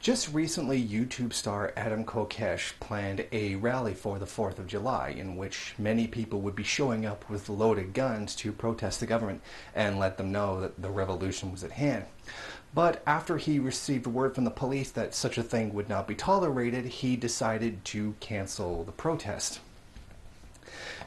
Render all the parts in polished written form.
Just recently, YouTube star Adam Kokesh planned a rally for the 4th of July in which many people would be showing up with loaded guns to protest the government and let them know that the revolution was at hand. But after he received word from the police that such a thing would not be tolerated, he decided to cancel the protest.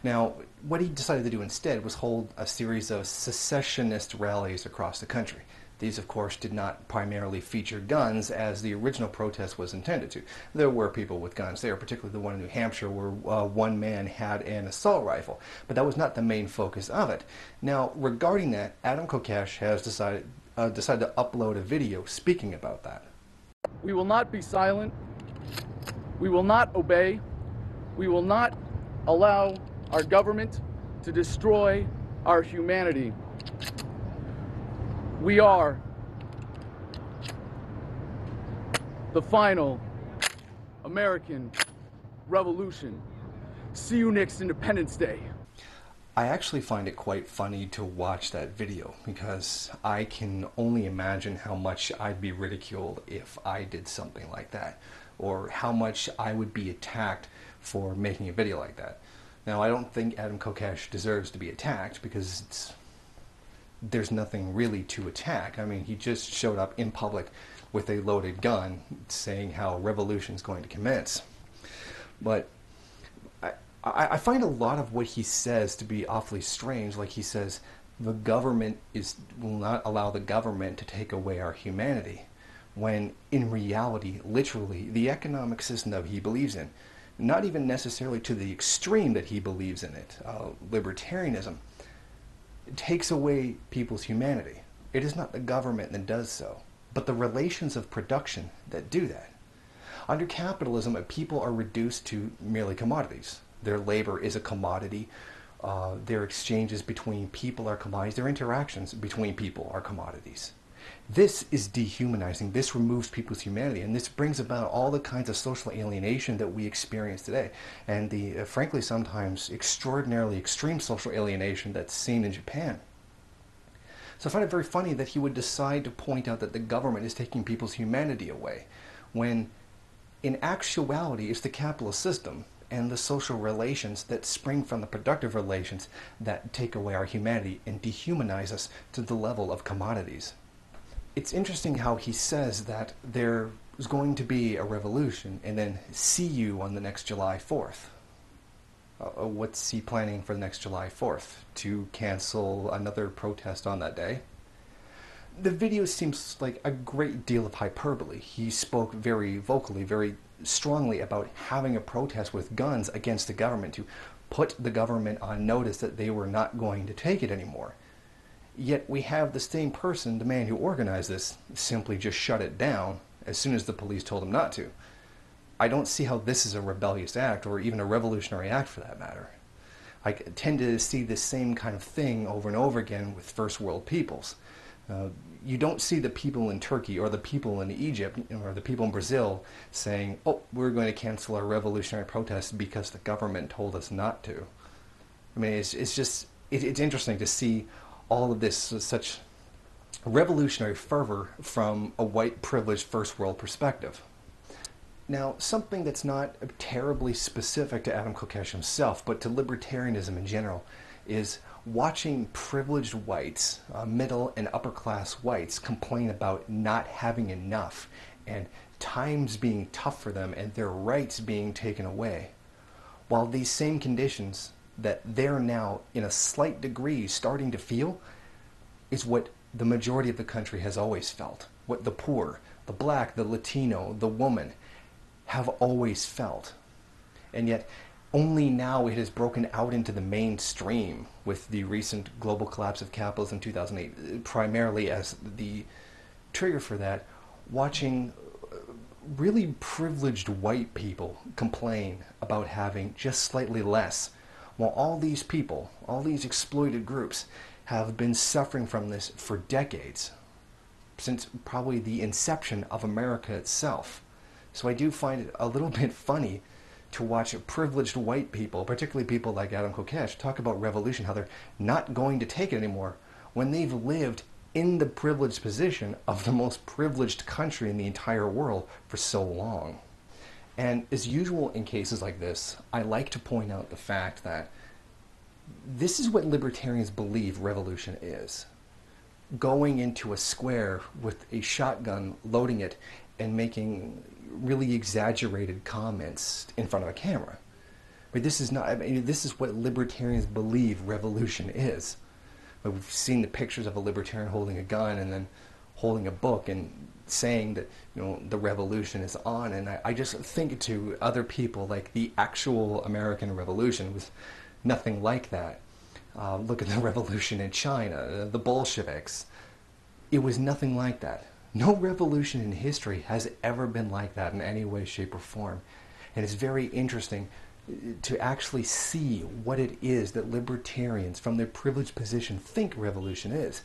Now, what he decided to do instead was hold a series of secessionist rallies across the country. These, of course, did not primarily feature guns as the original protest was intended to. There were people with guns there, particularly the one in New Hampshire where one man had an assault rifle. But that was not the main focus of it. Now, regarding that, Adam Kokesh has decided to upload a video speaking about that. We will not be silent. We will not obey. We will not allow our government to destroy our humanity. We are the final American Revolution. See you next Independence Day. I actually find it quite funny to watch that video because I can only imagine how much I'd be ridiculed if I did something like that, or how much I would be attacked for making a video like that. Now, I don't think Adam Kokesh deserves to be attacked because there's nothing really to attack. I mean, he just showed up in public with a loaded gun saying how revolution is going to commence. But I find a lot of what he says to be awfully strange. Like he says, the government will not allow the government to take away our humanity, when in reality, literally, the economic system that he believes in, not even necessarily to the extreme that he believes in it, libertarianism, takes away people's humanity. It is not the government that does so, but the relations of production that do that. Under capitalism, people are reduced to merely commodities. Their labor is a commodity. Their exchanges between people are commodities. Their interactions between people are commodities. This is dehumanizing. This removes people's humanity, and this brings about all the kinds of social alienation that we experience today, and the, frankly, sometimes extraordinarily extreme social alienation that's seen in Japan. So I find it very funny that he would decide to point out that the government is taking people's humanity away, when in actuality it's the capitalist system and the social relations that spring from the productive relations that take away our humanity and dehumanize us to the level of commodities. It's interesting how he says that there is going to be a revolution and then see you on the next July 4th. What's he planning for the next July 4th? To cancel another protest on that day? The video seems like a great deal of hyperbole. He spoke very vocally, very strongly about having a protest with guns against the government to put the government on notice that they were not going to take it anymore. Yet we have the same person, the man who organized this, simply just shut it down as soon as the police told him not to. I don't see how this is a rebellious act, or even a revolutionary act for that matter. I tend to see this same kind of thing over and over again with first world peoples. You don't see the people in Turkey or the people in Egypt or the people in Brazil saying, oh, we're going to cancel our revolutionary protest because the government told us not to. I mean, it's interesting to see all of this such revolutionary fervor from a white privileged first world perspective. Now, something that's not terribly specific to Adam Kokesh himself, but to libertarianism in general, is watching privileged whites, middle and upper class whites, complain about not having enough and times being tough for them and their rights being taken away, while these same conditions that they're now in a slight degree starting to feel is what the majority of the country has always felt, what the poor, the black, the Latino, the woman have always felt. And yet only now it has broken out into the mainstream with the recent global collapse of capitalism in 2008, primarily as the trigger for that, watching really privileged white people complain about having just slightly less, while all these people, all these exploited groups, have been suffering from this for decades, since probably the inception of America itself. So I do find it a little bit funny to watch privileged white people, particularly people like Adam Kokesh, talk about revolution, how they're not going to take it anymore, when they've lived in the privileged position of the most privileged country in the entire world for so long. And as usual in cases like this, I like to point out the fact that this is what libertarians believe revolution is. Going into a square with a shotgun, loading it, and making really exaggerated comments in front of a camera. But this is not, I mean, this is what libertarians believe revolution is. But we've seen the pictures of a libertarian holding a gun and then holding a book and saying that, you know, the revolution is on. And I just think to other people, like the actual American Revolution was nothing like that. Look at the revolution in China, the Bolsheviks. It was nothing like that. No revolution in history has ever been like that in any way, shape, or form. And it's very interesting to actually see what it is that libertarians from their privileged position think revolution is.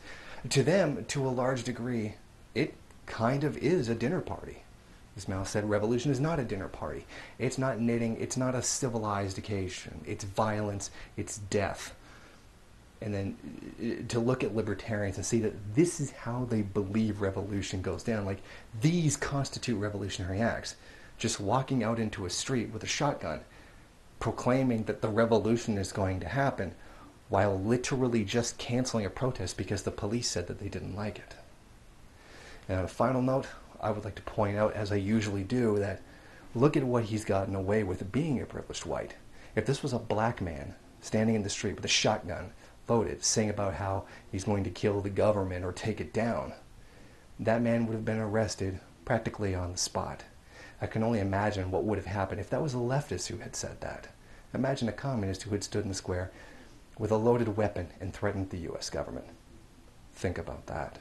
To them, to a large degree, it kind of is a dinner party. As Mao said, revolution is not a dinner party. It's not knitting, it's not a civilized occasion. It's violence, it's death. And then to look at libertarians and see that this is how they believe revolution goes down. Like, these constitute revolutionary acts. Just walking out into a street with a shotgun, proclaiming that the revolution is going to happen, while literally just canceling a protest because the police said that they didn't like it. And on a final note, I would like to point out, as I usually do, that look at what he's gotten away with being a privileged white. If this was a black man standing in the street with a shotgun, loaded, saying about how he's going to kill the government or take it down, that man would have been arrested practically on the spot. I can only imagine what would have happened if that was a leftist who had said that. Imagine a communist who had stood in the square with a loaded weapon and threatened the U.S. government. Think about that.